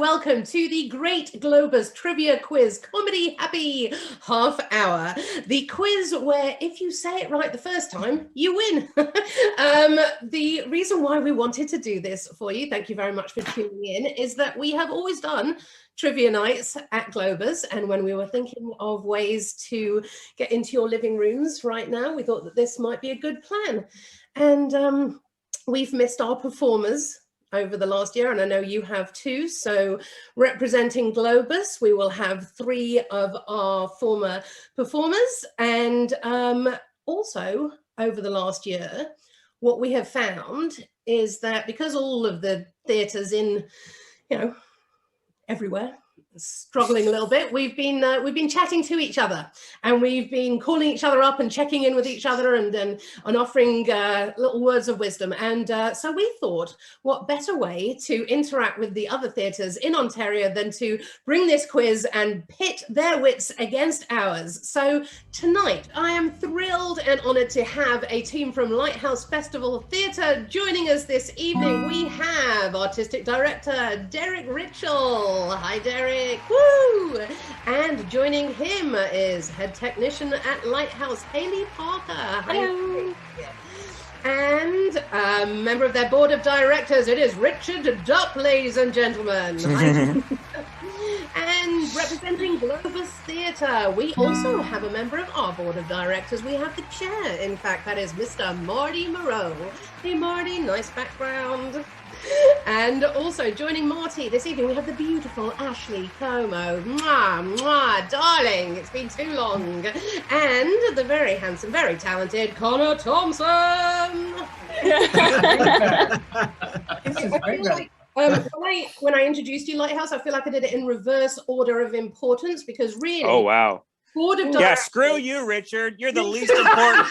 welcome to the Great Globus Trivia Quiz Comedy Happy Half Hour. The quiz where if you say it right the first time, you win. The reason why we wanted to do this for you, thank you very much for tuning in, is that we have always done trivia nights at Globus, and when we were thinking of ways to get into your living rooms right now, we thought that this might be a good plan. And we've missed our performers over the last year, and I know you have too. So representing Globus, we will have 3 of our former performers. And also over the last year, what we have found is that because all of the theatres in, everywhere, struggling a little bit, we've been chatting to each other, and we've been calling each other up and checking in with each other and offering little words of wisdom. And so we thought, what better way to interact with the other theatres in Ontario than to bring this quiz and pit their wits against ours. So tonight I am thrilled and honoured to have a team from Lighthouse Festival Theatre joining us this evening. We have Artistic Director Derek Ritchell. Hi Derek. Woo! And joining him is Head Technician at Lighthouse, Hayley Parker. Hello. And a member of their board of directors, it is Richard Dupp, ladies and gentlemen. And representing Globus Theatre, we also have a member of our board of directors. We have the chair, in fact, that is Mr. Marty Moreau. Hey Marty, nice background. And also joining Marty this evening, we have the beautiful Ashley Como. Mwah, mwah, darling, it's been too long. And the very handsome, very talented Connor Thompson. When I introduced you, Lighthouse, I feel like I did it in reverse order of importance, because really, oh wow, board of directors, yeah, screw you, Richard. You're the least important.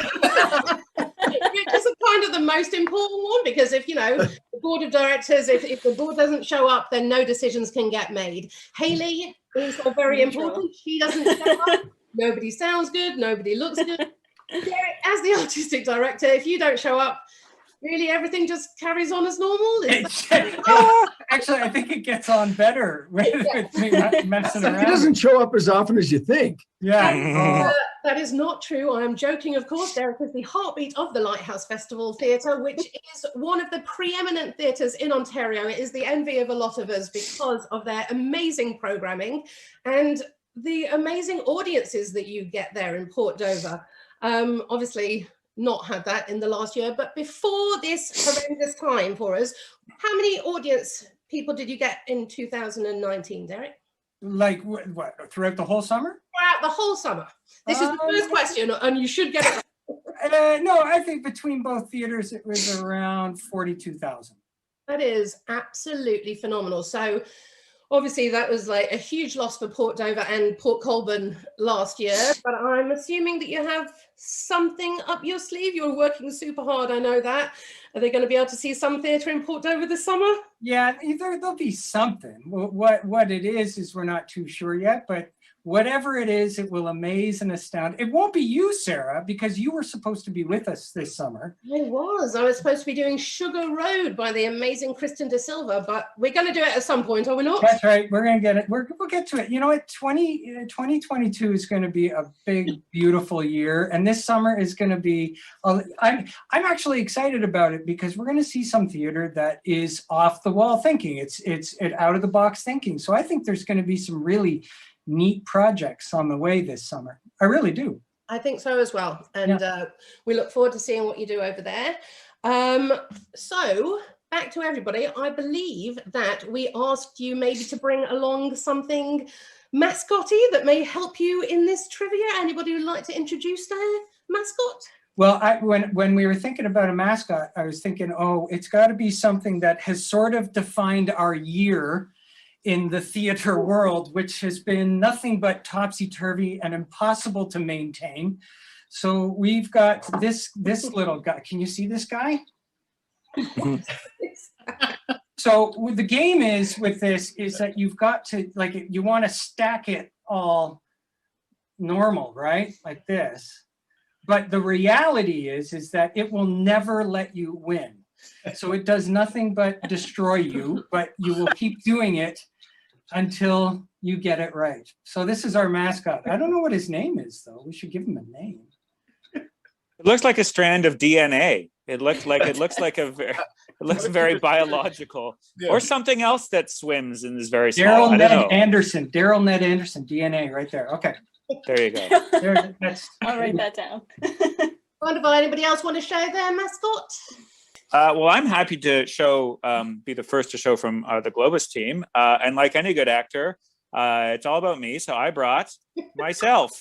It's kind of the most important one, because if the board of directors, if the board doesn't show up, then no decisions can get made. Hayley is very important. She doesn't show up, nobody sounds good, nobody looks good. Derek, as the artistic director, if you don't show up, really everything just carries on as normal. Actually, I think it gets on better with me messing around. It doesn't show up as often as you think. Yeah. That is not true. I am joking, of course. Derek is the heartbeat of the Lighthouse Festival Theatre, which is one of the preeminent theatres in Ontario. It is the envy of a lot of us because of their amazing programming and the amazing audiences that you get there in Port Dover. Obviously, not had that in the last year, but before this horrendous time for us, how many audience people did you get in 2019, Derek? Like what, throughout the whole summer? Throughout the whole summer. This is the first question, and you should get it. No, I think between both theaters it was around 42,000. That is absolutely phenomenal. So obviously that was like a huge loss for Port Dover and Port Colborne last year, but I'm assuming that you have something up your sleeve. You're working super hard, I know that. Are they going to be able to see some theatre in Port Dover this summer? Yeah, there'll be something. What it is we're not too sure yet, but whatever it is, it will amaze and astound. It won't be you, Sarah, because you were supposed to be with us this summer. I was supposed to be doing Sugar Road by the amazing Kristen De Silva, but we're going to do it at some point, are we not? That's right. We're going to get it. We'll get to it. You know what? 2022 is going to be a big, beautiful year. And this summer is going to be, I'm actually excited about it because we're going to see some theater that is off the wall thinking. It's out of the box thinking. So I think there's going to be some really neat projects on the way this summer. I really do. I think so as well. And we look forward to seeing what you do over there. So back to everybody. I believe that we asked you maybe to bring along something mascotty that may help you in this trivia. Anybody would like to introduce their mascot? Well, when we were thinking about a mascot, I was thinking, it's got to be something that has sort of defined our year in the theater world, which has been nothing but topsy-turvy and impossible to maintain. So we've got this little guy. Can you see this guy? So the game is with this is that you've got to, you want to stack it all normal, right? Like this. But the reality is that it will never let you win. So it does nothing but destroy you, but you will keep doing it until you get it right. So this is our mascot. I don't know what his name is, though. We should give him a name. It looks like a strand of DNA. It looks very biological, or something else that swims and is very small. Daryl Ned Anderson, DNA right there. Okay. There you go. I'll write that down. Wonderful. Anybody else want to show their mascot? Well, I'm happy to be the first to show from the Globus team. And like any good actor, it's all about me. So I brought myself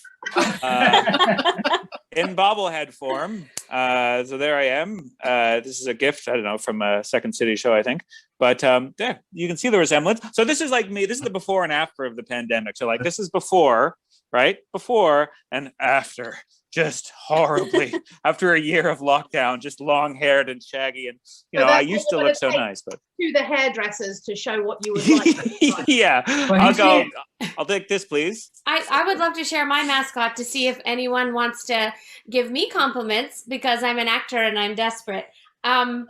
in bobblehead form. So there I am. This is a gift, I don't know, from a Second City show, I think. But there, you can see the resemblance. So this is like me. This is the before and after of the pandemic. So like this is before, right? Before and after. Just horribly after a year of lockdown, just long haired and shaggy. And, you know, I used to look so nice, but to the hairdressers to show what you would like. Yeah, I'll take this, please. I would love to share my mascot to see if anyone wants to give me compliments because I'm an actor and I'm desperate. Mine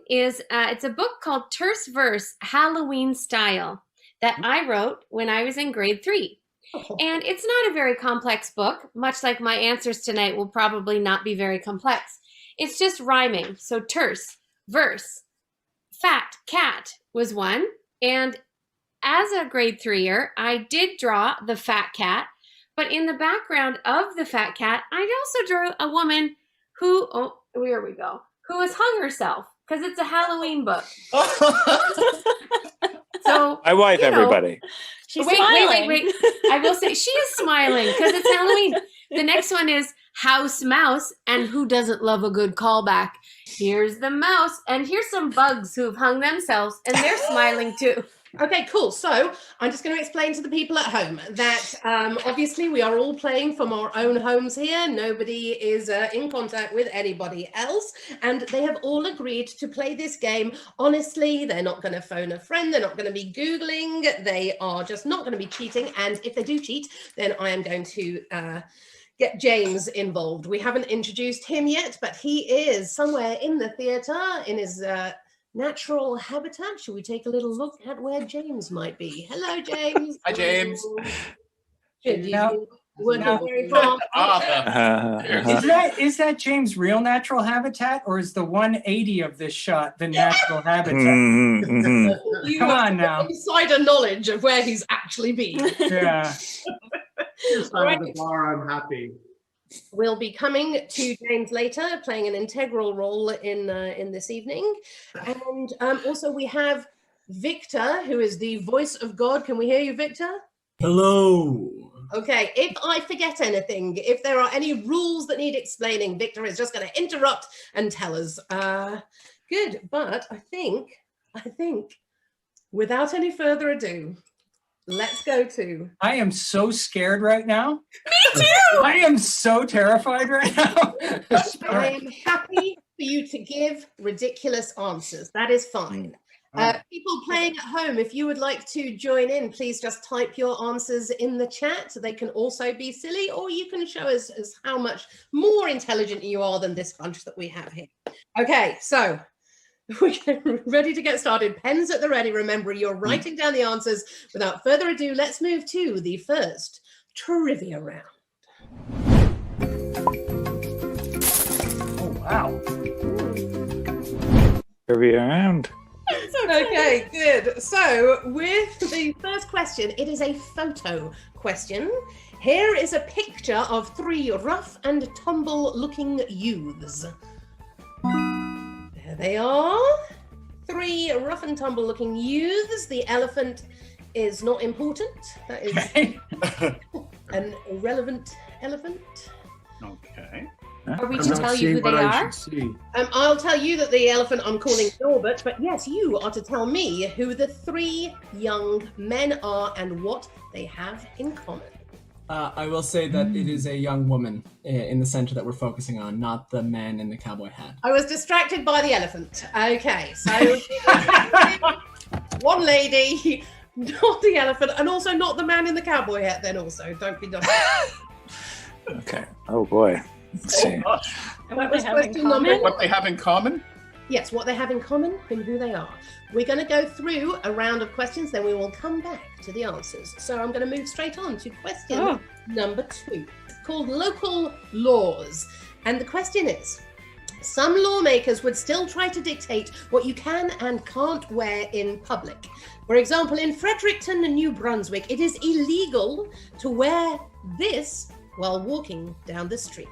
is, it's a book called Terse Verse, Halloween Style that I wrote when I was in grade 3. And it's not a very complex book, much like my answers tonight will probably not be very complex. It's just rhyming. So terse, verse, fat, cat was one. And as a grade 3-er, I did draw the fat cat. But in the background of the fat cat, I also drew a woman who, here we go, who has hung herself because it's a Halloween book. So my wife, everybody. She's wait. smiling. I will say she is smiling because it's Halloween. The next one is House Mouse, and who doesn't love a good callback? Here's the mouse, and here's some bugs who've hung themselves, and they're smiling too. Okay, cool. So I'm just going to explain to the people at home that obviously we are all playing from our own homes here. Nobody is in contact with anybody else. And they have all agreed to play this game honestly. They're not going to phone a friend. They're not going to be Googling. They are just not going to be cheating. And if they do cheat, then I am going to get James involved. We haven't introduced him yet, but he is somewhere in the theatre in his natural habitat. Should we take a little look at where James might be? Hello, James. Hi, James. Good. You working very hard. Is that James' real natural habitat, or is the 180 of this shot the natural habitat? Mm-hmm. Come on now. Insider knowledge of where he's actually been. Yeah. All right. The bar, I'm happy. We'll be coming to James later, playing an integral role in this evening. And also we have Victor, who is the voice of God. Can we hear you, Victor? Hello. Okay, if I forget anything, if there are any rules that need explaining, Victor is just going to interrupt and tell us. Good, but I think, without any further ado, let's go to... I am so scared right now. Me too! I am so terrified right now. I am happy for you to give ridiculous answers. That is fine. People playing at home, if you would like to join in, please just type your answers in the chat. They can also be silly, or you can show us how much more intelligent you are than this bunch that we have here. Okay, so we're ready to get started. Pens at the ready. Remember, you're writing down the answers. Without further ado, let's move to the first trivia round. Oh, wow. Trivia round. Okay, good. So with the first question, it is a photo question. Here is a picture of 3 rough and tumble looking youths. There they are. 3 rough and tumble looking youths. The elephant is not important. That is an irrelevant elephant. Okay. Are we to tell you who they are? I'll tell you that the elephant I'm calling Norbert, but yes, you are to tell me who the 3 young men are and what they have in common. I will say that it is a young woman in the center that we're focusing on, not the man in the cowboy hat. I was distracted by the elephant. Okay, so one lady, not the elephant, and also not the man in the cowboy hat then also. Don't be dumb. Okay. Oh boy. Let's see. And what they have in common? What they have in common? Yes, what they have in common and who they are. We're going to go through a round of questions, then we will come back to the answers. So I'm going to move straight on to question number 2, called local laws. And the question is, some lawmakers would still try to dictate what you can and can't wear in public. For example, in Fredericton, New Brunswick, it is illegal to wear this while walking down the street.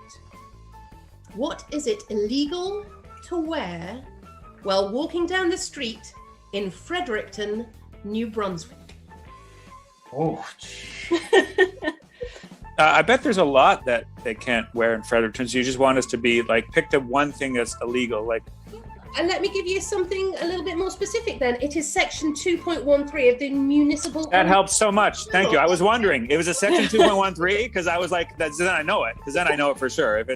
What is it illegal to wear while walking down the street in Fredericton, New Brunswick? Oh, I bet there's a lot that they can't wear in Fredericton. So you just want us to be like, pick the one thing that's illegal. Like, and let me give you something a little bit more specific then. It is section 2.13 of the municipal... That helps so much. Thank you. I was wondering. It was a section 2.13 because I was like, then I know it. Because then I know it for sure. If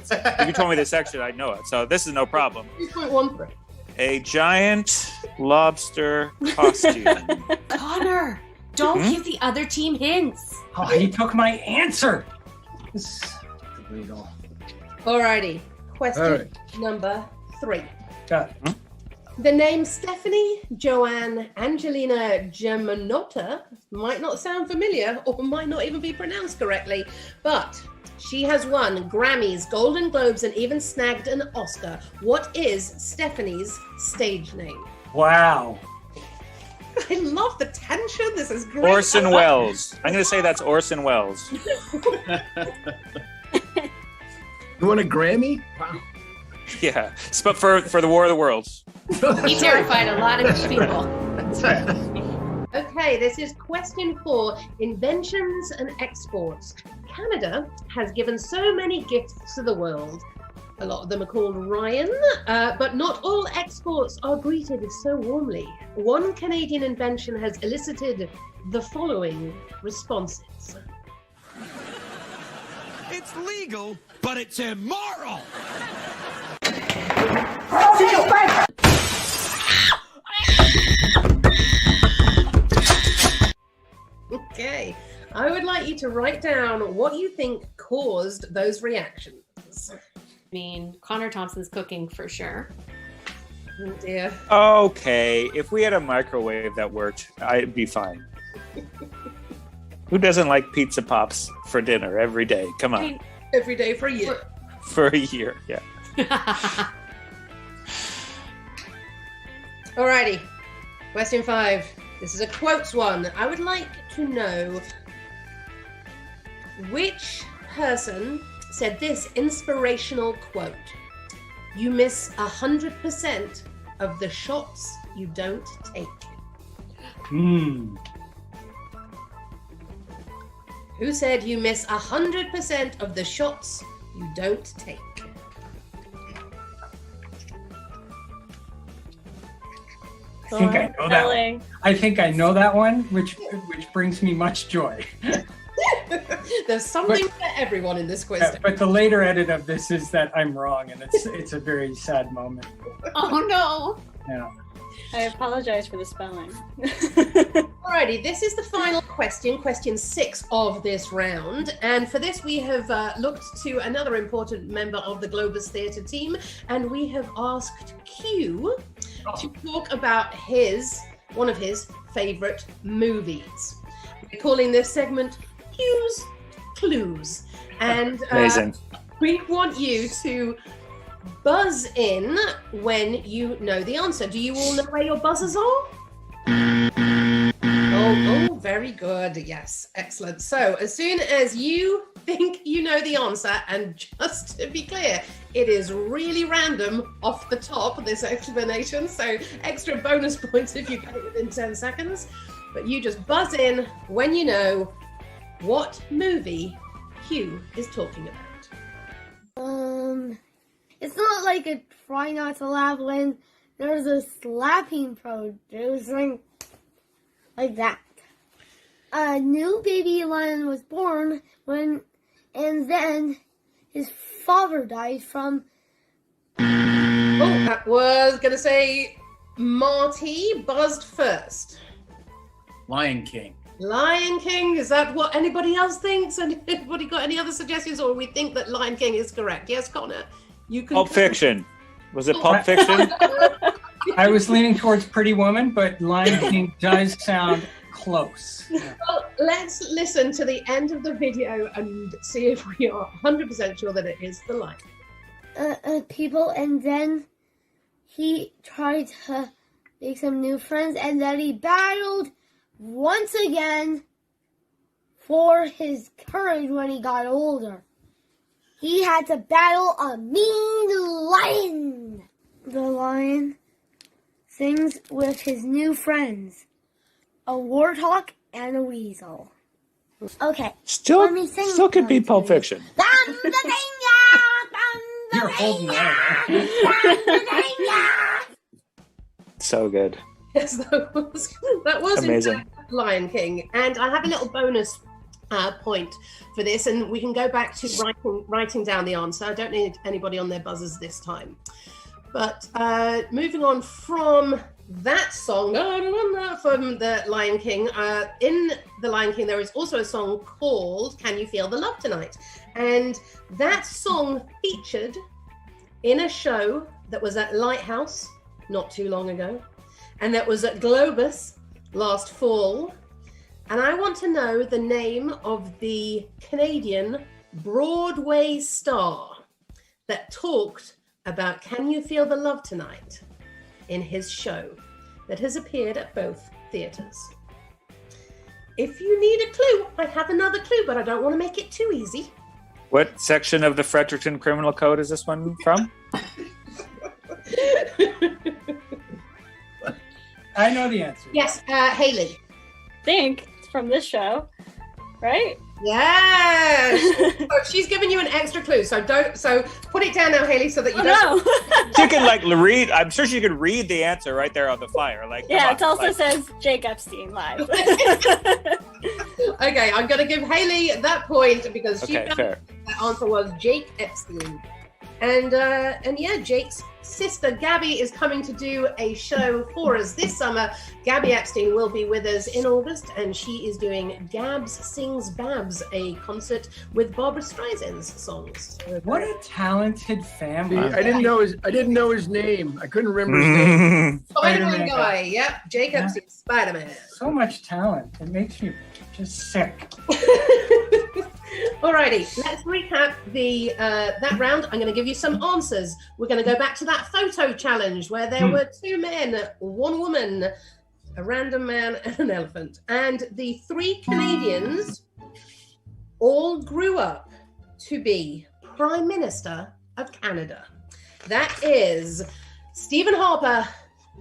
you told me the section, I'd know it. So this is no problem. 2.13. A giant lobster costume. Connor, don't give the other team hints. oh, he took my answer. This is illegal. Alrighty. Question All right. number 3. Got it. The name Stephanie Joanne Angelina Germanotta might not sound familiar or might not even be pronounced correctly, but she has won Grammys, Golden Globes, and even snagged an Oscar. What is Stephanie's stage name? Wow. I love the tension. This is great. Orson Welles. I'm going to say that's Orson Welles. You want a Grammy? Wow. Yeah. But for the War of the Worlds. He terrified a lot of people. That's right. Okay, this is question 4, inventions and exports. Canada has given so many gifts to the world. A lot of them are called Ryan, but not all exports are greeted so warmly. One Canadian invention has elicited the following responses. It's legal, but it's immoral. Okay, I would like you to write down what you think caused those reactions. I mean, Connor Thompson's cooking for sure. Oh dear. Okay. If we had a microwave that worked, I'd be fine. Who doesn't like pizza pops for dinner every day? Come on. Every day for a year. For a year, yeah. Alrighty, question 5. This is a quotes one. I would like to know which person said this inspirational quote. You miss 100% of the shots you don't take. Hmm. Who said you miss 100% of the shots you don't take? I think I know that one. I think I know that one, which brings me much joy. There's something for everyone in this quiz. But the later edit of this is that I'm wrong, and it's a very sad moment. Oh no! Yeah. I apologize for the spelling. Alrighty, this is the final question, question 6 of this round. And for this, we have looked to another important member of the Globus Theatre team, and we have asked Q to talk about one of his favourite movies. We're calling this segment Q's Clues. And Amazing. we want you to buzz in when you know the answer. Do you all know where your buzzers are? Oh, very good. Yes, excellent. So as soon as you think you know the answer, and just to be clear, it is really random off the top, this explanation, so extra bonus points if you get it within 10 seconds. But you just buzz in when you know what movie Q is talking about. It's not like a try not to laugh when there's a slapping producing like that. A new baby lion was born and then his father died from... Oh, that was going to say Marty buzzed first. Lion King. Lion King, is that what anybody else thinks? Anybody got any other suggestions, or we think that Lion King is correct? Yes, Connor? You can. Pulp Fiction. Was it Pulp Fiction? I was leaning towards Pretty Woman, but Lion King does sound close. Well, let's listen to the end of the video and see if we are 100% sure that it is the lion. People, and then he tried to make some new friends, and then he battled once again for his courage when he got older. He had to battle a mean lion. The lion sings with his new friends, a warthog and a weasel. Okay, Still let me sing could be one Pulp to you. Fiction. You're holding that. So good. Yes, that was Amazing. in fact Lion King. And I have a little bonus point for this, and we can go back to writing down the answer. I don't need anybody on their buzzers this time. But moving on from that song, from the Lion King, in the Lion King, there is also a song called Can You Feel the Love Tonight? And that song featured in a show that was at Lighthouse not too long ago, and that was at Globus last fall. And I want to know the name of the Canadian Broadway star that talked about Can You Feel the Love Tonight in his show that has appeared at both theatres. If you need a clue, I have another clue, but I don't want to make it too easy. What section of the Fredericton Criminal Code is this one from? I know the answer. Yes, Haley. Think it's from this show, right? Yes. So she's giving you an extra clue. So put it down now, Haley, so that you don't. No. She can read. I'm sure she could read the answer right there on the flyer. Yeah, it also says Jake Epstein live. Okay, I'm going to give Haley that point because she found fair. the answer was Jake Epstein. And yeah, Jake's sister Gabby is coming to do a show for us this summer. Gabby Epstein will be with us in August, and she is doing Gabs Sings Babs, a concert with Barbara Streisand's songs. What a talented family! I didn't know his name. I couldn't remember his name. Spider-Man guy. Yep, Jake Epstein, Spider-Man. So much talent. It makes me just sick. Alrighty, let's recap that round. I'm going to give you some answers. We're going to go back to that photo challenge where there were 2 men, 1 woman, a random man, and an elephant. And the 3 Canadians all grew up to be Prime Minister of Canada. That is Stephen Harper,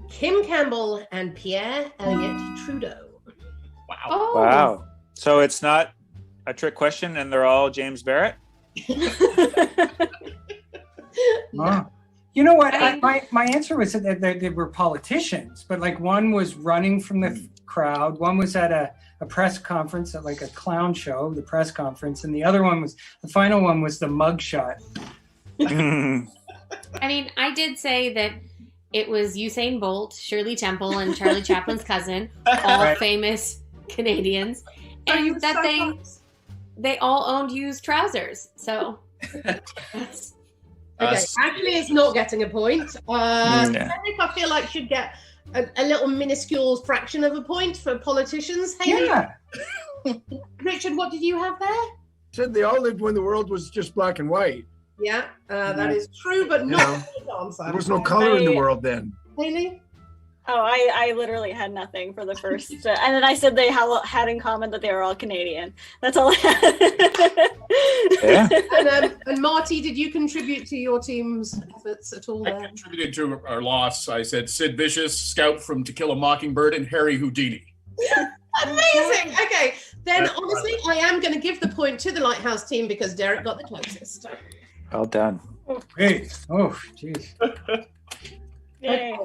Kim Campbell, and Pierre Elliott Trudeau. Wow. Oh. Wow. So it's not a trick question and they're all James Barrett? No. You know what? My answer was that they were politicians, but one was running from the crowd, one was at a press conference at a clown show, the press conference, and the final one was the mugshot. I mean, I did say that it was Usain Bolt, Shirley Temple, and Charlie Chaplin's cousin, all famous Canadians, and that they all owned used trousers. So, okay, actually, it's not getting a point. I feel like should get a little minuscule fraction of a point for politicians. Haley? Yeah. Richard, what did you have there? Said they all lived when the world was just black and white. Yeah, that is true, but not the answer. There was no color in the world then. Haley? Oh, I literally had nothing for the first, and then I said they had in common that they were all Canadian. That's all I had. Yeah. And Marty, did you contribute to your team's efforts at all? I contributed to our loss. I said Sid Vicious, Scout from To Kill a Mockingbird, and Harry Houdini. Amazing. Okay, then honestly, I am going to give the point to the Lighthouse team because Derek got the closest. Well done. Great. Oh, jeez. Yay.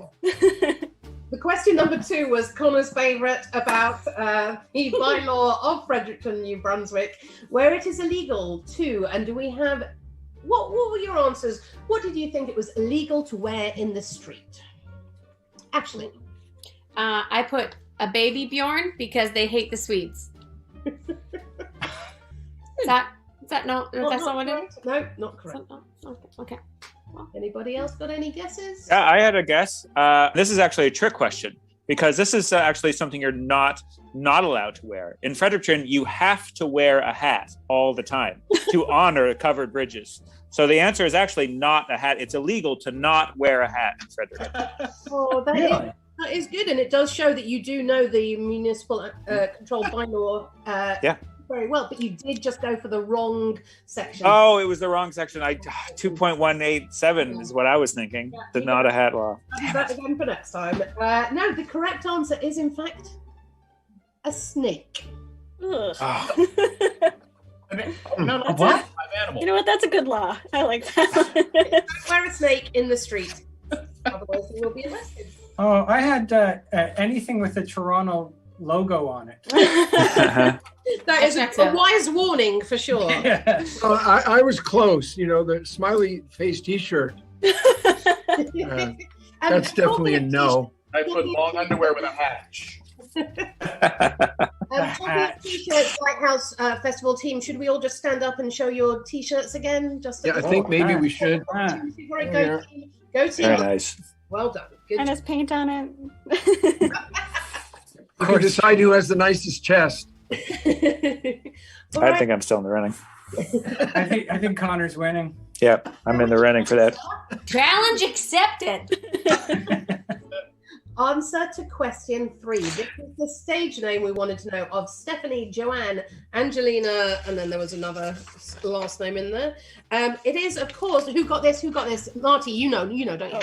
The question number 2 was Connor's favourite about the bylaw of Fredericton, New Brunswick, where it is illegal to, and do we have, what were your answers? What did you think it was illegal to wear in the street? Ashley? I put a baby Bjorn because they hate the Swedes. Is that no? That's not what it is? No, not correct. Okay. Anybody else got any guesses? Yeah, I had a guess. This is actually a trick question because this is actually something you're not allowed to wear. In Fredericton, you have to wear a hat all the time to honor covered bridges. So the answer is actually not a hat. It's illegal to not wear a hat in Fredericton. Oh, that is good, and it does show that you do know the municipal controlled by law very well, but you did just go for the wrong section. Oh, it was the wrong section. 2.187 is what I was thinking. The not a hat law. I'll do that again for next time. No, the correct answer is in fact a snake. Ugh. Oh. No, What? Animal. You know what? That's a good law. I like that. Wear a snake in the street. Otherwise, you will be arrested. Oh, I had anything with the Toronto logo on it. That is a wise warning for sure. I was close. You know, the smiley face T-shirt. That's definitely a no. I put long underwear with a hatch. T-shirts, Lighthouse Festival team. Should we all just stand up and show your T-shirts again? Yeah, I think maybe we should. Go team. Very nice. Well done. Good. And his paint on it. We can decide who has the nicest chest. All I right. think I'm still in the running. I think Connor's winning. Yep, I'm in the running for that. Challenge accepted. Answer to question 3. This is the stage name we wanted to know of Stephanie, Joanne, Angelina, and then there was another last name in there. It is, of course, who got this? Marty, you know, don't you?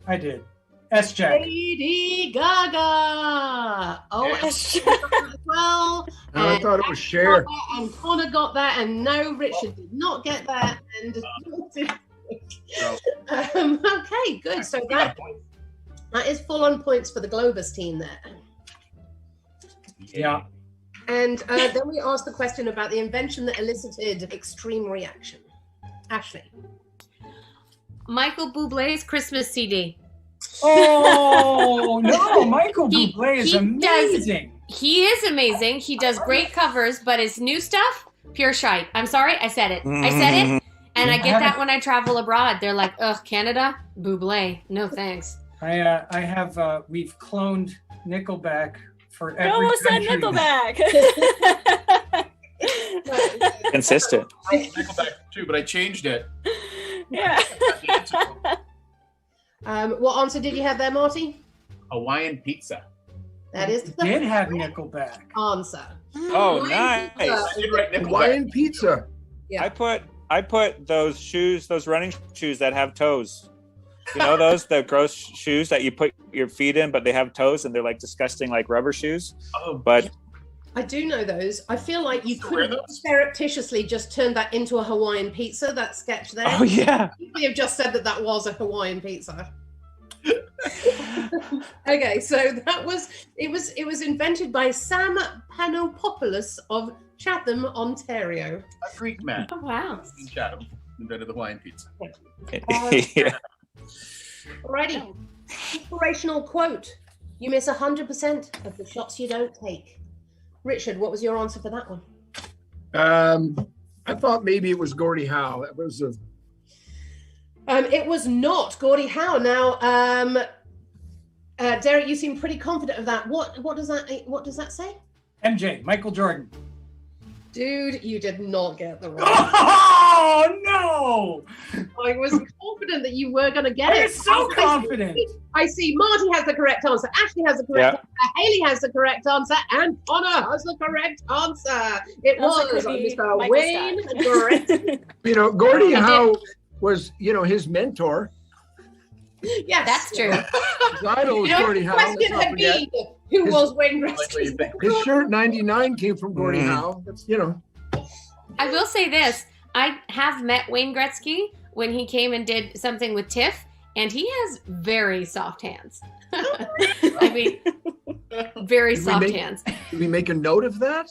I did. S-Jack. Lady Gaga. Oh, Yes. as well. I thought it was Cher. And Connor got that, and no, Richard did not get that. And okay, good. So that is full on points for the Globus team there. Yeah. And then we asked the question about the invention that elicited extreme reaction. Ashley. Michael Bublé's Christmas CD. Oh no, Michael Bublé is amazing. He is amazing. He does great covers, but his new stuff, pure shite. I'm sorry, I said it. I said it, and I get that when I travel abroad. They're like, ugh, Canada, Bublé, no thanks. I have we've cloned Nickelback for every almost said country. Nickelback. Consistent. Nickelback too, but I changed it. Yeah. What answer did you have there, Marty? Hawaiian pizza. That is the Did have Nickelback. answer. Oh, nice. I did write Nickelback. Hawaiian pizza. Yeah. I put those shoes, those running shoes that have toes. You know those, the gross shoes that you put your feet in, but they have toes and they're like disgusting, like rubber shoes. Oh, But I do know those. I feel like you Still wear could those? surreptitiously just turn that into a Hawaiian pizza, that sketch there. oh yeah. You could have just said that was a Hawaiian pizza. Okay, so it was invented by Sam Panopoulos of Chatham, Ontario. a Greek man Oh, wow. in Chatham invented the Hawaiian pizza. Yeah. Alrighty. Inspirational quote. You miss 100% of the shots you don't take. Richard, what was your answer for that one? I thought maybe it was Gordie Howe. That was a It was not Gordie Howe. Now, Derek, you seem pretty confident of that. What does that say? MJ, Michael Jordan. Dude, you did not get the right. Oh no! I was confident that you were going to get I it. was so confident. I see Marty has the correct answer, Ashley has the correct answer, Haley has the correct answer, and Connor has the correct answer. It Also was could be Mr. Michael Wayne Scott. Gretzky. You know, Gordie Howe was, his mentor. Yes. That's true. His idol was Gordie The Howe. Let's question not had forget. been, who His- was Wayne Like what you Gretzky? think. His shirt 99 came from Gordie Howe. That's, I will say this. I have met Wayne Gretzky when he came and did something with Tiff, and he has very soft hands. I mean, very Did we soft make- hands. Did we make a note of that?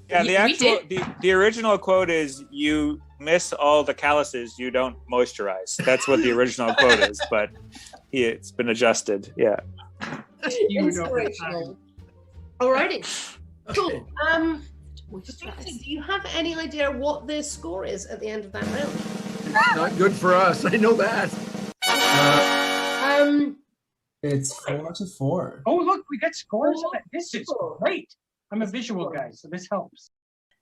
Yeah, We the actual did. the original quote is you miss all the calluses, you don't moisturize. That's what the original quote is, but it's been adjusted. Yeah. Inspirational. Alrighty. Cool. Stacey, do you have any idea what the score is at the end of that round? Not good for us. I know that. It's 4-4. Oh, look, we got scores on it. This is great. I'm a visual guy, so this helps.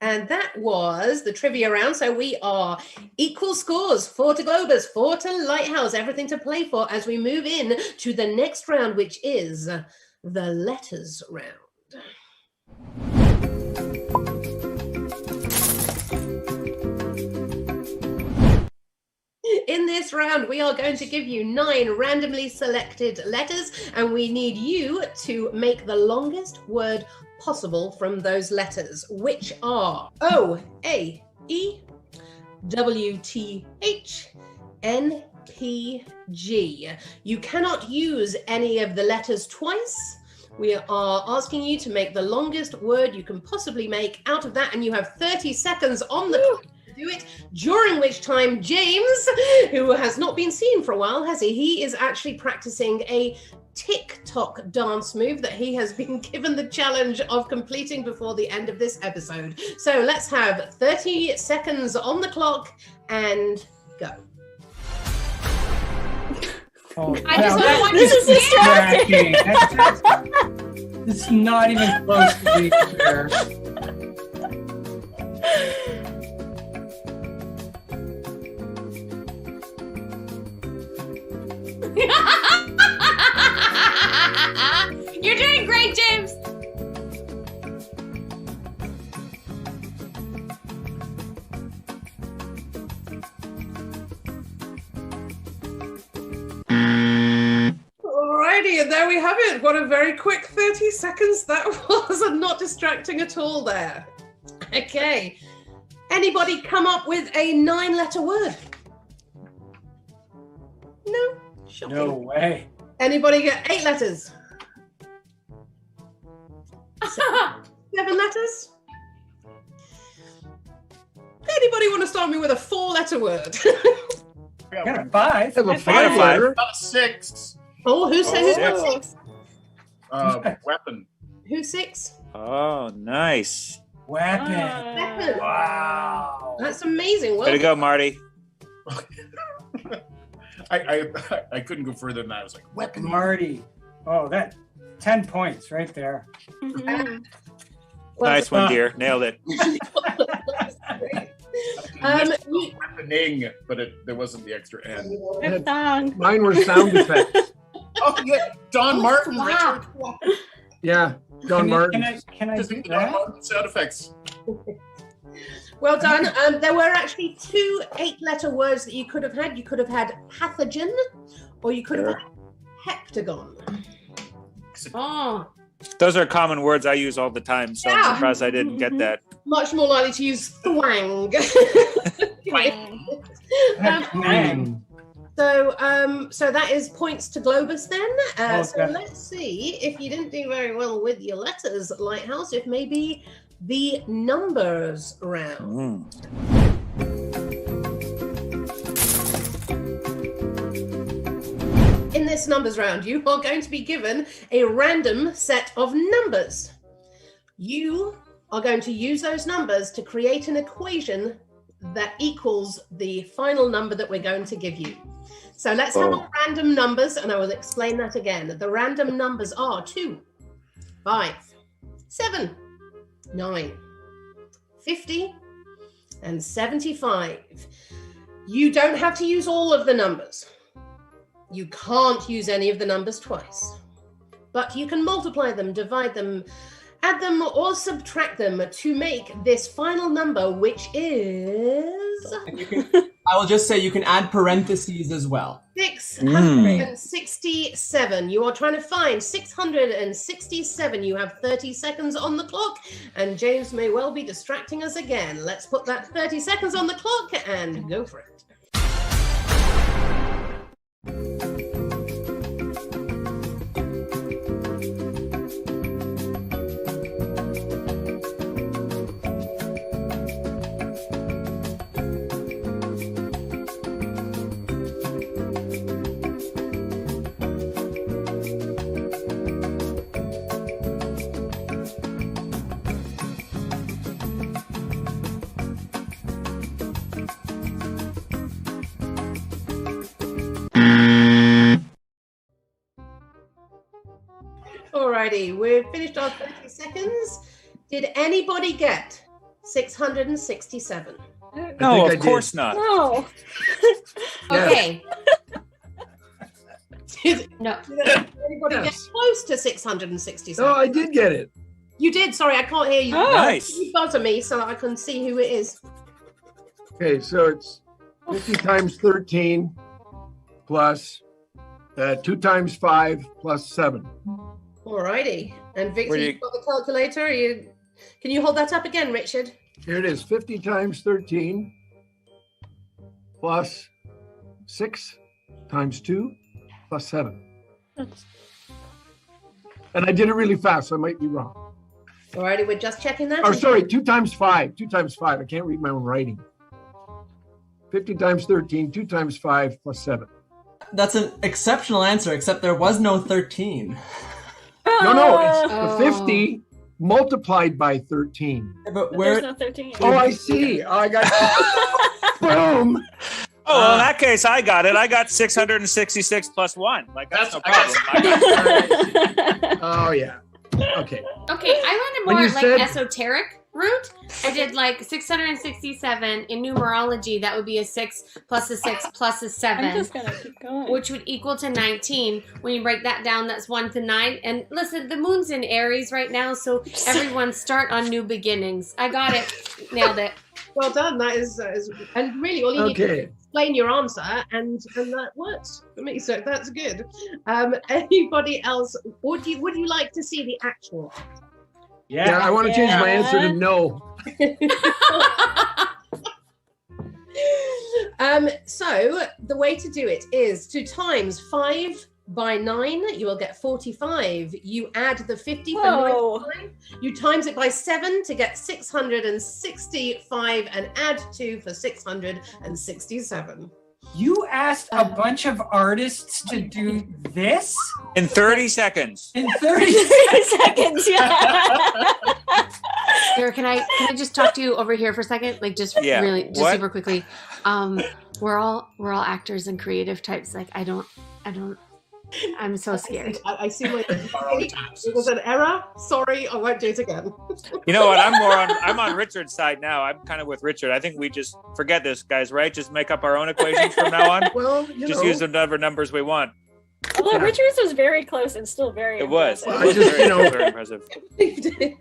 And that was the trivia round. So we are equal scores, 4 to Globus, 4 to Lighthouse, everything to play for as we move in to the next round, which is the letters round. In this round, we are going to give you 9 randomly selected letters, and we need you to make the longest word possible from those letters, which are O, A, E, W, T, H, N, P, G. You cannot use any of the letters twice. We are asking you to make the longest word you can possibly make out of that, and you have 30 seconds on the clock to do it, during which time James, who has not been seen for a while, has he? He is actually practicing a TikTok dance move that he has been given the challenge of completing before the end of this episode. So let's have 30 seconds on the clock and go. Oh, I just wow, want This is distracting. distracting. It's not even close to being fair. You're doing great, James. Alrighty, and there we have it. What a very quick 30 seconds that was, and not distracting at all there. Okay. Anybody come up with a 9-letter word? No? Shocking. No way. Anybody get 8 letters? 7 letters? Anybody want to start me with a 4-letter word? I got a 5. I have a I got a 5-letter. 6. Oh, who says it's Oh. 6? Weapon. Who's 6? Oh, nice. Weapon. Weapon. Wow. That's amazing. Way to go, Marty. I couldn't go further than that. I was like, weapon. Marty. Oh, that 10 points right there. Mhm. Nice one, dear. Nailed it. Weaponing, but there wasn't the extra N. Good song. Mine were sound effects. Oh, yeah. Don Martin. Wow. Yeah, Don Martin. Can I Just do Don that? Martin sound effects. Well done. There were actually 2 8-letter words that you could have had. You could have had pathogen, or you could have had heptagon. Oh. Those are common words I use all the time, so Yeah. I'm surprised I didn't get that. Much more likely to use thwang. Twang. So that is points to Globus then. So Okay. let's see if you didn't do very well with your letters, Lighthouse, if maybe the numbers round. In this numbers round, you are going to be given a random set of numbers. You are going to use those numbers to create an equation that equals the final number that we're going to give you. So let's have our random numbers, and I will explain that again. The random numbers are 2, 5, 7, 9, 50, and 75. You don't have to use all of the numbers. You can't use any of the numbers twice. But you can multiply them, divide them, add them, or subtract them to make this final number, which is And you can, I will just say you can add parentheses as well. 667. You are trying to find 667. You have 30 seconds on the clock, and James may well be distracting us again. Let's put that 30 seconds on the clock and go for it. Alrighty, we've finished our 30 seconds. Did anybody get 667? No, of course not. No. Okay. No. Did anybody get close to 667? No, I did get it. You did. Sorry, I can't hear you. Oh. Nice. You buzzer me so that I can see who it is. Okay, so it's 50 times 13 plus 2 times 5 plus 7. Alrighty. And Victor, Where do you've got the calculator. Can you hold that up again, Richard? Here it is, 50 times 13 plus 6 times 2 plus 7. And I did it really fast, so I might be wrong. Alrighty, we're just checking that. Or sorry, 2 times 5. 2 times 5. I can't read my own writing. 50 times 13, 2 times 5 plus 7. That's an exceptional answer, except there was no 13. No, it's the 50 multiplied by 13. But But where? there's no 13. Oh, I see. I got boom. Oh, well, in that case, I got it. I got 666 plus 1. Like, that's no problem. Oh, yeah. Okay. Okay, I went a When more you like said- esoteric route. I did like 667 in numerology. That would be a 6 plus a 6 plus a 7. I'm just gonna keep going. Which would equal to 19. When you break that down, that's 1 to 9. And listen, the moon's in Aries right now, so everyone start on new beginnings. I got it. Nailed it. Well done. That is and really all you need to do Okay. is explain your answer, and that works for me. So that's good. Anybody else? Would you like to see the actual? Yeah, I want to change my answer to no. So the way to do it is to times 5 by 9, you will get 45. You add the 50 for Whoa. 95. You times it by 7 to get 665 and add 2 for 667. You asked a bunch of artists to do this In 30 seconds. in 30 seconds. Yeah. Here, can I just talk to you over here for a second? Like just Yeah. really just What? super quickly. We're all actors and creative types. Like I don't I'm so scared. I see my it was an error. Sorry, I won't do it again. You know what? I'm on Richard's side now. I'm kind of with Richard. I think we just forget this, guys, right? Just make up our own equations from now on. Well, Just use whatever numbers we want. Although Richards was very close and still very It was. impressive. I just, Very impressive. Okay.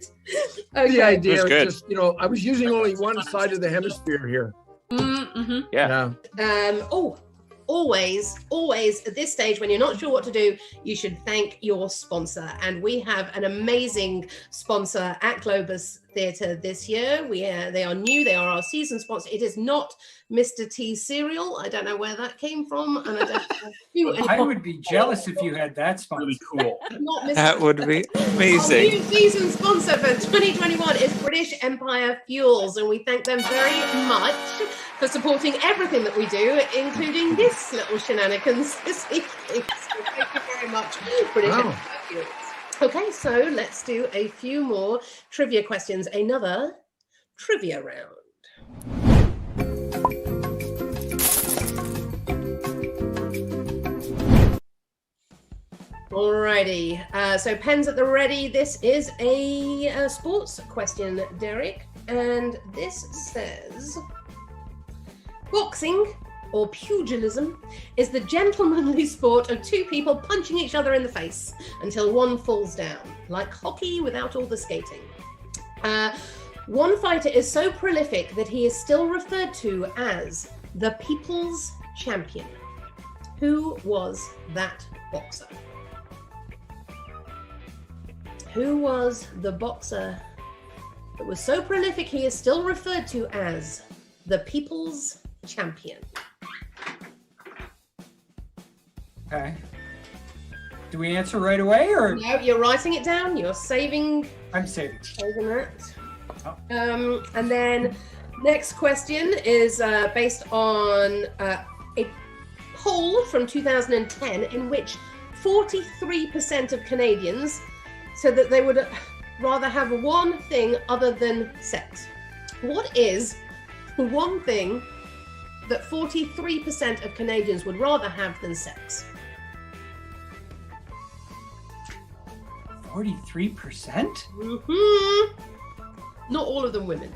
the idea It was is good. just, I was using only one side of the hemisphere here. Mm-hmm. Yeah. Always at this stage when you're not sure what to do, you should thank your sponsor. And we have an amazing sponsor at Globus Theatre this year. They are new. They are our season sponsor. It is not Mr. T cereal. I don't know where that came from, and I don't know who. I would be jealous if you had that sponsor. Really cool. Not Mr. That would be Our amazing. new season sponsor for 2021 is British Empire Fuels, and we thank them very much for supporting everything that we do, including this little shenanigans this evening. So thank you very much, British Empire Fuels. Okay, so let's do a few more trivia questions. Another trivia round. Alrighty, so pens at the ready. This is a sports question, Derek, and this says, boxing or pugilism is the gentlemanly sport of two people punching each other in the face until one falls down, like hockey without all the skating. One fighter is so prolific that he is still referred to as the People's Champion. Who was that boxer? Who was the boxer that was so prolific he is still referred to as the People's Champion? Okay. Do we answer right away or? No, you're writing it down. You're saving I'm saving. that. And then next question is based on a poll from 2010 in which 43% of Canadians said that they would rather have one thing other than sex. What is one thing that 43% of Canadians would rather have than sex? 43%? Not all of them women.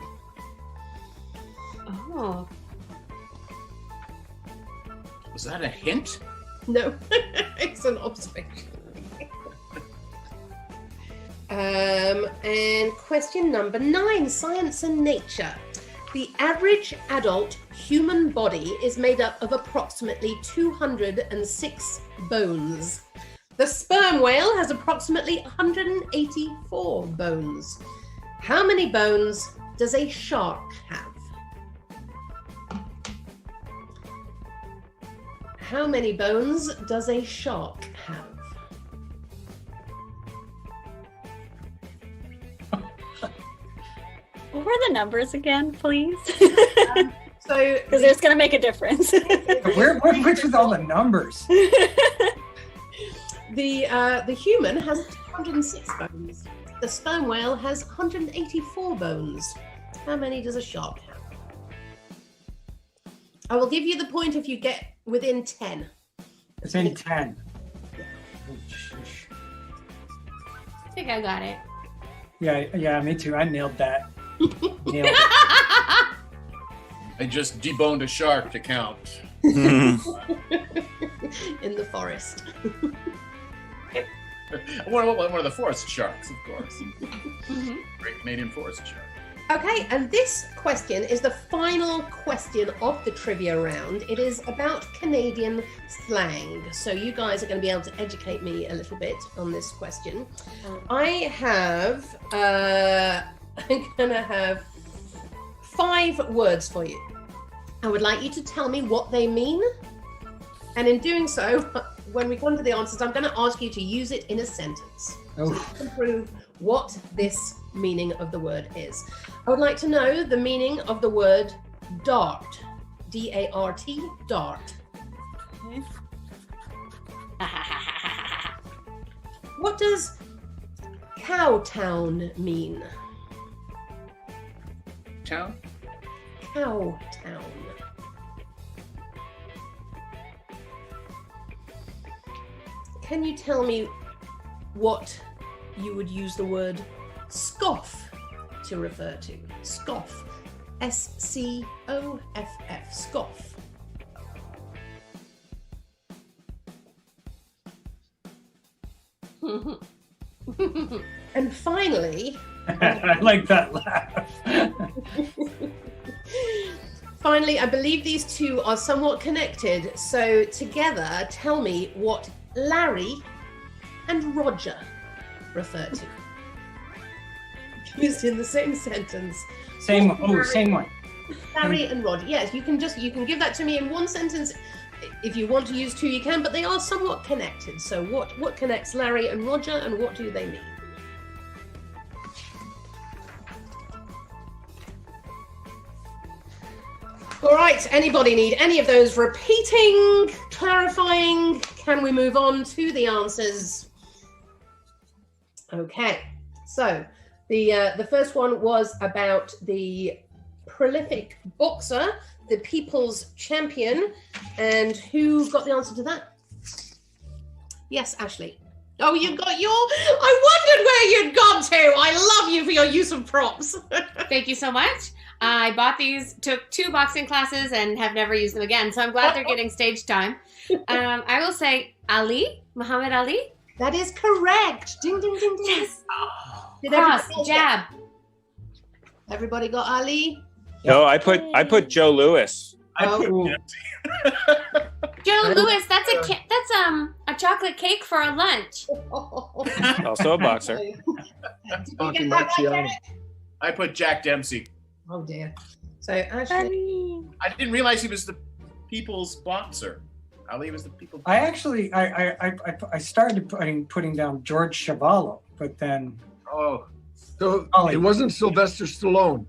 Oh. Was that a hint? No, it's an observation. And question number 9, science and nature. The average adult human body is made up of approximately 206 bones. The sperm whale has approximately 184 bones. How many bones does a shark have? How many bones does a shark have? What were the numbers again, please? So, because it's going to make a difference. We're quick with all the numbers. The human has 206 bones. The sperm whale has 184 bones. How many does a shark have? I will give you the point if you get within 10. It's in 10. I think I got it. Yeah, me too. I nailed that. Nailed it. I just deboned a shark to count. In the forest. One of the forest sharks, of course. Great Canadian forest shark. Okay, and this question is the final question of the trivia round. It is about Canadian slang. So you guys are going to be able to educate me a little bit on this question. I'm going to have 5 words for you. I would like you to tell me what they mean. And in doing so, when we come to the answers, I'm going to ask you to use it in a sentence. So you can prove what this meaning of the word is. I would like to know the meaning of the word dart. D-A-R-T, dart. Okay. What does Cowtown mean? Town? Cowtown. Can you tell me what you would use the word scoff to refer to? Scoff. S-C-O-F-F. Scoff. And finally, I like that laugh. finally, I believe these two are somewhat connected. So together, tell me what Larry and Roger refer to. Used in the same sentence. Same one. Larry and Roger. Yes, you can give that to me in one sentence. If you want to use 2, you can, but they are somewhat connected. So what connects Larry and Roger, and what do they mean? All right, anybody need any of those repeating, clarifying? Can we move on to the answers? Okay, so the first one was about the prolific boxer, the people's champion, and who got the answer to that? Yes, Ashley. Oh, you got your... I wondered where you'd gone to. I love you for your use of props. Thank you so much. I bought these, took 2 boxing classes, and have never used them again. So I'm glad they're getting stage time. I will say Ali, Muhammad Ali. That is correct. Ding, ding, ding, ding. Yes. Did Cross, everybody jab. Everybody got Ali? No, I put Joe Louis. Oh. Joe Louis, that's a chocolate cake for a lunch. Also a boxer. Did you get that right, Derek? I put Jack Dempsey. Oh dear. So Ashley. I didn't realize he was the people's boxer. Ali was the people's I actually I started putting down George Chuvalo, but then So it wasn't Sylvester Stallone.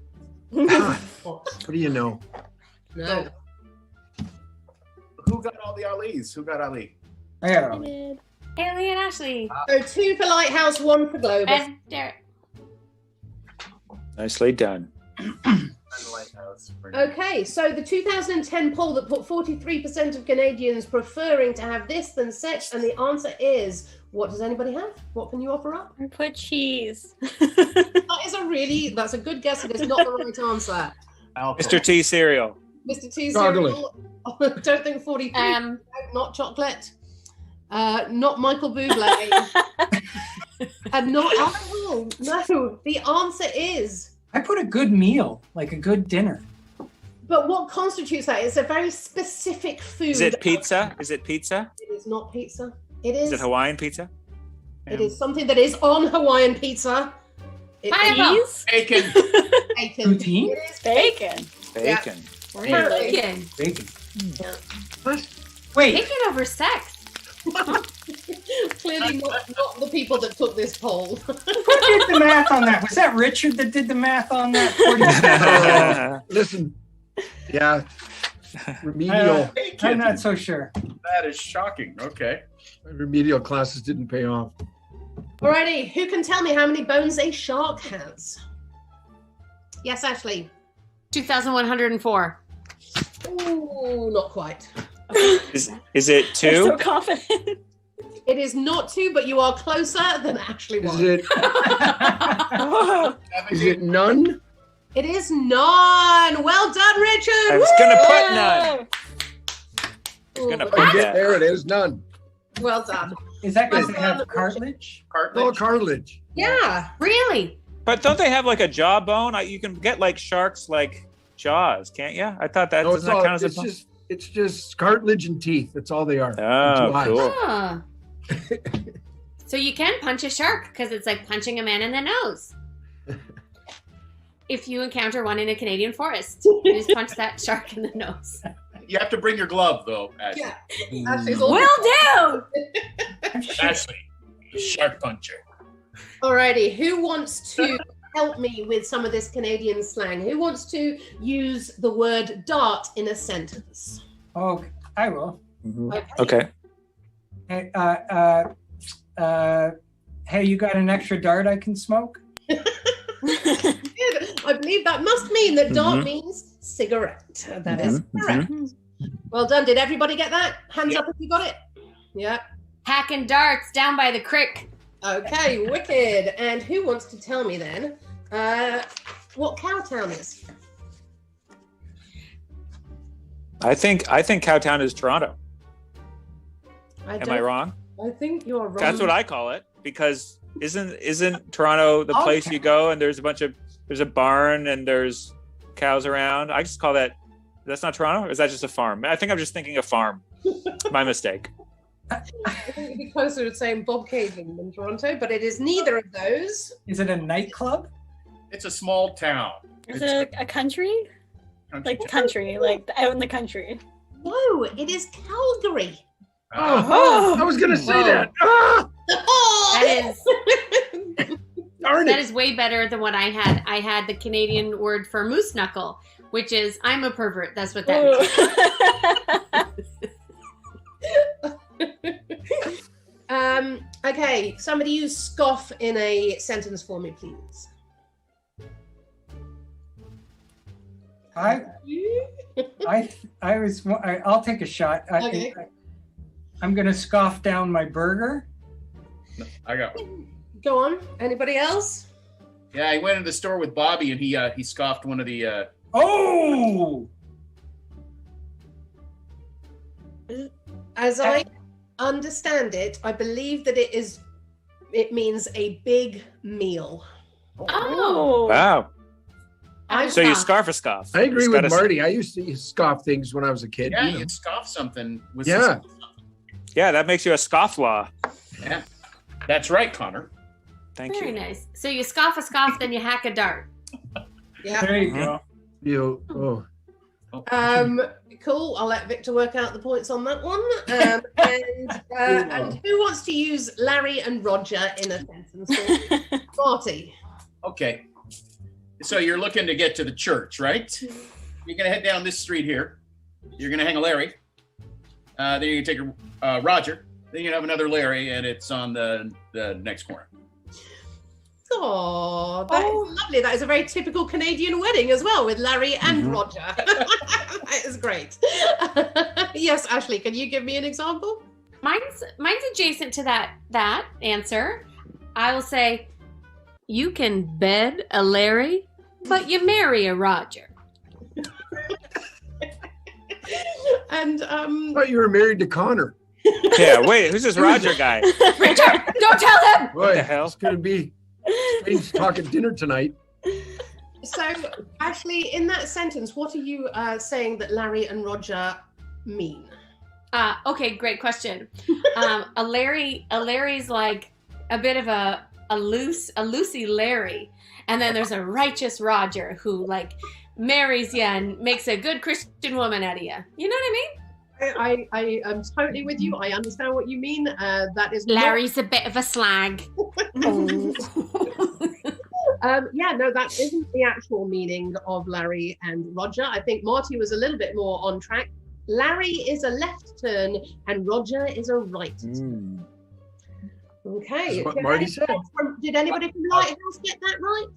What do you know? No. Who got all the Alis? Who got Ali? I got it. Haley and Ashley. So 2 for Lighthouse, 1 for Globus. And Derek. Nicely done. Okay, so the 2010 poll that put 43% of Canadians preferring to have this than sex, and the answer is What does anybody have? What can you offer up? I put cheese. That's a good guess. It is not the right answer. Mr. T cereal. Mr. T Chocolate. cereal. Don't think 43. Not chocolate. Not Michael Bublé. And not alcohol. No, the answer is. I put a good meal, like a good dinner. But what constitutes that? It's a very specific food. Is it pizza? Is it pizza? It is not pizza. It is. Is it Hawaiian pizza? It is something that is on Hawaiian pizza. It is Bacon. bacon. Poutine? It is Bacon. Bacon. Bacon. Bacon. Yeah. What? Wait. Bacon over sex. Clearly not the people that took this poll. Who did the math on that? Was that Richard that did the math on that? Listen, yeah, remedial I'm not so sure. That is shocking. Okay. remedial classes didn't pay off. Alrighty, who can tell me how many bones a shark has? Yes, Ashley. 2,104. Ooh, not quite. Is it I'm 2? so confident. It is not 2, but you are closer than Ashley was. Is it none? It is none. Well done, Richard. I was gonna put none. I was gonna put that. There it is, none. Well done. Is that because they have cartilage? Oh, cartilage. Yeah. Really? But don't they have like a jawbone? You can get like sharks like jaws, can't you? I thought that No, it's, doesn't that all, count as a it's bone? just cartilage and teeth. That's all they are. Oh, Two eyes. cool. Huh. So you can punch a shark because it's like punching a man in the nose. If you encounter one in a Canadian forest, you just punch that shark in the nose. You have to bring your glove, though, Ashley. Yeah. Ashley's all Will do! Ashley, shark puncher. Alrighty, who wants to help me with some of this Canadian slang? Who wants to use the word dart in a sentence? Oh, I will. Okay. Hey, hey, you got an extra dart I can smoke? Good. I believe that must mean that dart means cigarette. That is correct. Well done. Did everybody get that? Hands up if you got it. Yeah. Hacking darts down by the creek. Okay, wicked. And who wants to tell me then what Cowtown is? I think Cowtown is Toronto. Am I wrong? I think you're wrong. That's what I call it because isn't Toronto the place you go and there's a barn and there's cows around? I just call that's not Toronto, or is that just a farm? I think I'm just thinking a farm. My mistake. I think it'd be closer to saying Bobcaygeon than Toronto, but it is neither of those. Is it a nightclub? It's a small town. Is it a country? Like country, like out in the country. No, it is Calgary. Oh, I was going to say that. Ah! That is Darn that it. is way better than what I had. I had the Canadian word for moose knuckle, which is I'm a pervert. That's what that means. Okay, somebody use scoff in a sentence for me, please. I'll take a shot. Okay. I'm gonna scoff down my burger. I got one. Go on. Anybody else? Yeah, I went in the store with Bobby and he scoffed one of the. Oh! As I understand it, I believe that it means a big meal. Oh. Wow. I'm So you scoff. scarf a scoff. I agree It's with gotta- Marty. I used to scoff things when I was a kid. Yeah, you know. you'd scoff something. With Yeah. Yeah, that makes you a scofflaw. Yeah. That's right, Connor. Thank Very you. nice. So you scoff a scoff, then you hack a dart. Yeah. There you go. Cool. I'll let Victor work out the points on that one. And who wants to use Larry and Roger in a sentence? Marty. Okay. So you're looking to get to the church, right? You're going to head down this street here. You're going to hang a Larry. Then you're going to take a Roger. Then you're going to have another Larry, and it's on the next corner. Oh, that is lovely. That is a very typical Canadian wedding as well, with Larry and Roger. That is great. Yes, Ashley, can you give me an example? Mine's adjacent to that answer. I will say, you can bed a Larry, but you marry a Roger. And I thought you were married to Connor. Yeah, wait, who's this Roger guy? Richard, don't tell him. Boy, the hell? It's going to be strange talk at dinner tonight. so, Ashley, in that sentence, what are you saying that Larry and Roger mean? Okay, great question. A Larry's like a bit of a loosey Larry, and then there's a righteous Roger who like marries you and makes a good Christian woman out of you. You know what I mean? I am totally with you. I understand what you mean. That is Larry's a bit of a slag. Yeah, no, that isn't the actual meaning of Larry and Roger. I think Marty was a little bit more on track. Larry is a left turn and Roger is a right turn. Okay. That's what Marty said. Did anybody from Lighthouse get that right?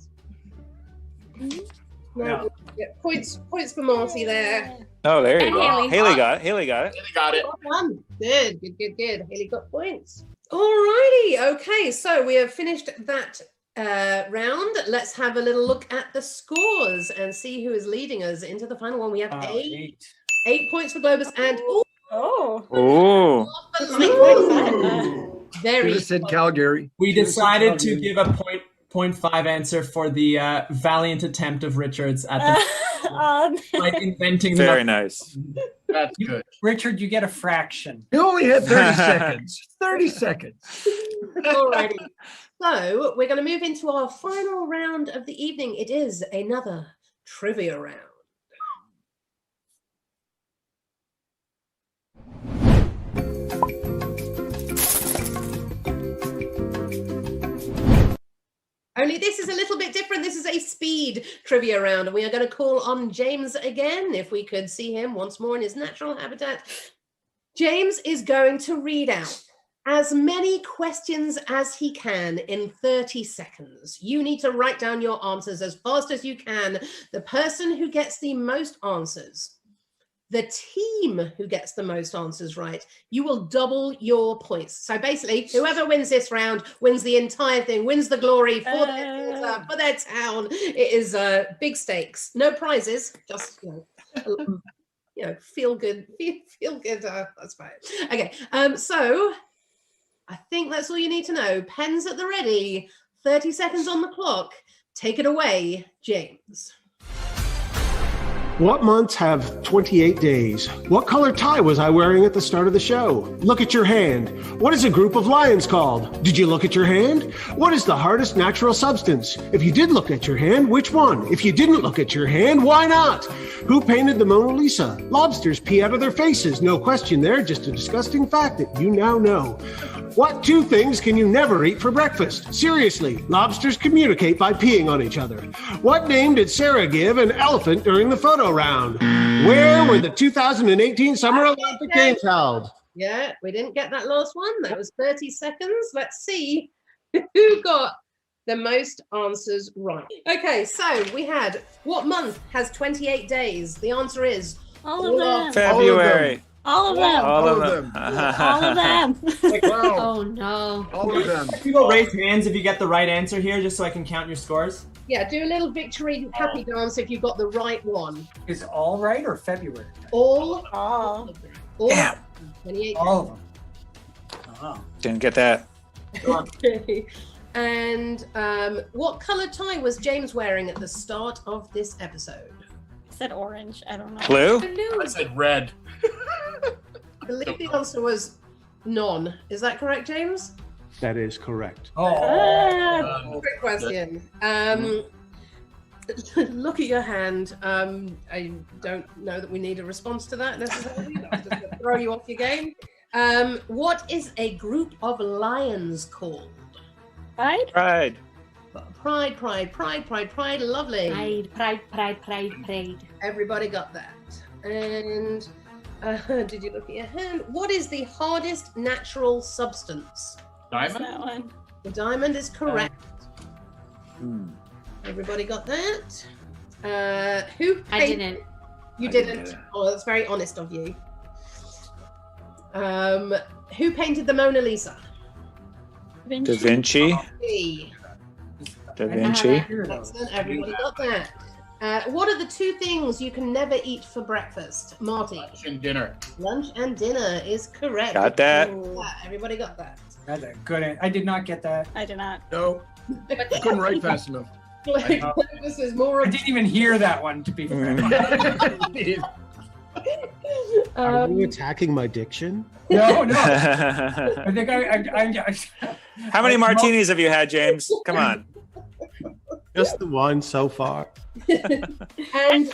No. Yeah, points for Marty there. Oh, there you And go. Haley got it. Haley got it. Well done. Good. Haley got points. Alrighty. Okay, so we have finished that round. Let's have a little look at the scores and see who is leading us into the final one. We have eight points for Globus and Oh. very Should have said Calgary. We decided to give a 0.5 answer for the valiant attempt of Richards at like inventing the Very nice. That's good. Richard, you get a fraction. You only had 30 seconds. 30 seconds. Alrighty. So we're going to move into our final round of the evening. It is another trivia round. Only this is a little bit different. This is a speed trivia round, and we are going to call on James again, if we could see him once more in his natural habitat. James is going to read out as many questions as he can in 30 seconds. You need to write down your answers as fast as you can. The person who gets the most answers, the team who gets the most answers right, you will double your points. So basically, whoever wins this round wins the entire thing, wins the glory for their town. It is big stakes, no prizes, just feel good. That's right. Okay, so I think that's all you need to know. Pens at the ready. 30 seconds on the clock. Take it away, James. What months have 28 days? What color tie was I wearing at the start of the show? Look at your hand. What is a group of lions called? Did you look at your hand? What is the hardest natural substance? If you did look at your hand, which one? If you didn't look at your hand, why not? Who painted the Mona Lisa? Lobsters pee out of their faces. No question there, just a disgusting fact that you now know. What two things can you never eat for breakfast? Seriously, lobsters communicate by peeing on each other. What name did Sarah give an elephant during the photo round? Where were the 2018 Summer Olympic Games held? Yeah, we didn't get that last one. That was 30 seconds. Let's see who got the most answers right. Okay, so we had, what month has 28 days? The answer is all of them. February. All of them. All of them. All of them. Wow. Oh no. All of them. People raise hands if you get the right answer here, just so I can count your scores. Yeah, do a little victory happy dance if you got the right one. Is all right or February? All. Yeah. 28 All of them. Oh. Didn't get that. Okay. And what color tie was James wearing at the start of this episode? I said orange. I don't know. Blue? I said red. I believe the answer was none. Is that correct, James? That is correct. Great question. Look at your hand. I don't know that we need a response to that necessarily. That's just gonna throw you off your game. What is a group of lions called? Pride? Pride. Lovely. Pride. Everybody got that. And did you look at your hand? What is the hardest natural substance? Diamond? That one. The diamond is correct. Everybody got that? Who? I didn't. You didn't? Oh, that's very honest of you. Who painted the Mona Lisa? Da Vinci. Da Vinci. Excellent. Everybody got that. What are the two things you can never eat for breakfast, Marty? Lunch and dinner. Lunch and dinner is correct. Got that. Everybody got that. That's a good. I did not get that. I did not. No, I couldn't write fast enough. This is more. I didn't even hear that one, to be fair. Are you attacking my diction? No. I think I How many martinis have you had, James? Come on. Just the one so far. And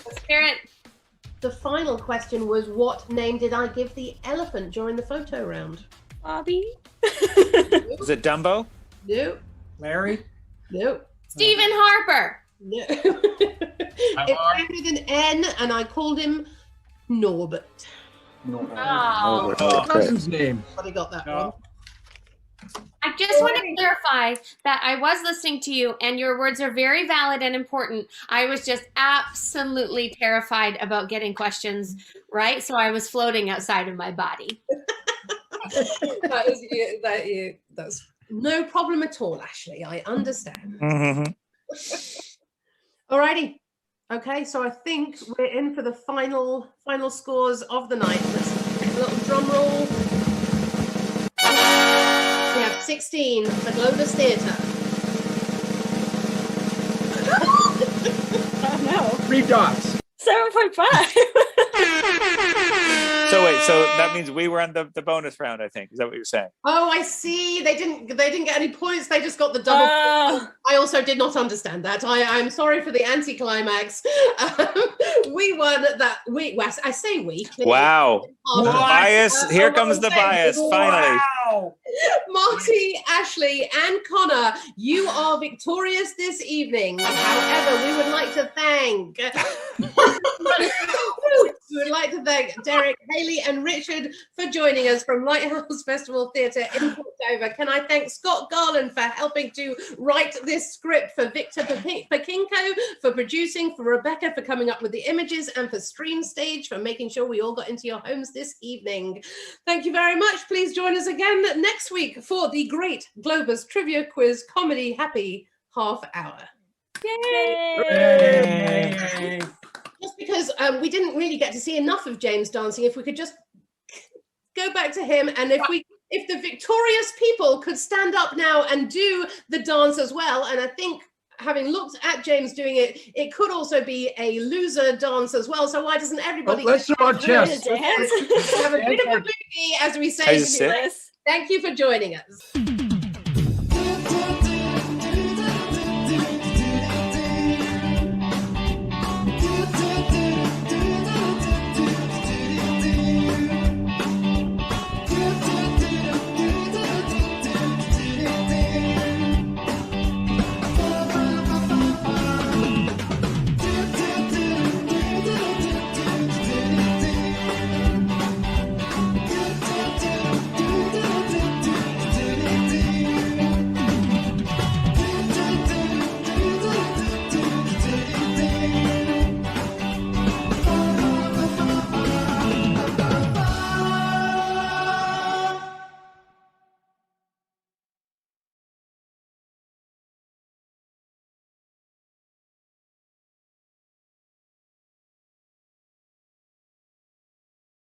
the final question was, what name did I give the elephant during the photo round? Bobby. Is it Dumbo? No. Larry? No. Stephen Harper. No. It ended with an N, and I called him Norbert. Oh. Cousin's name. But I got that one. I just want to clarify that I was listening to you and your words are very valid and important. I was just absolutely terrified about getting questions right, so I was floating outside of my body. That's no problem at all, Ashley. I understand. Mm-hmm. Alrighty. Okay, so I think we're in for the final scores of the night. Let's take a little drum roll. We have 16 for Globus Theatre. Oh no. 3 dots. 7.5. So wait, so that means we were on the bonus round, I think. Is that what you're saying? Oh, I see. They didn't get any points. They just got the double. I also did not understand that. I'm sorry for the anticlimax. We won that. Well, I say we. Wow. The bias. Here comes the bias. Finally. Wow. Marty, Ashley, and Connor, you are victorious this evening. However, we would like to thank Derek, Haley, and Richard for joining us from Lighthouse Festival Theatre in October. Can I thank Scott Garland for helping to write this script, for Victor Pakinko for producing, for Rebecca for coming up with the images, and for Stream Stage for making sure we all got into your homes this evening. Thank you very much. Please join us again next week for the great Globus Trivia Quiz Comedy Happy Half Hour. Yay! Just because we didn't really get to see enough of James dancing, if we could just go back to him, and if the victorious people could stand up now and do the dance as well, and I think having looked at James doing it, it could also be a loser dance as well. So why doesn't everybody let's throw our chest. have a bit of a boogie, as we say? Thank you for Thank you for joining us.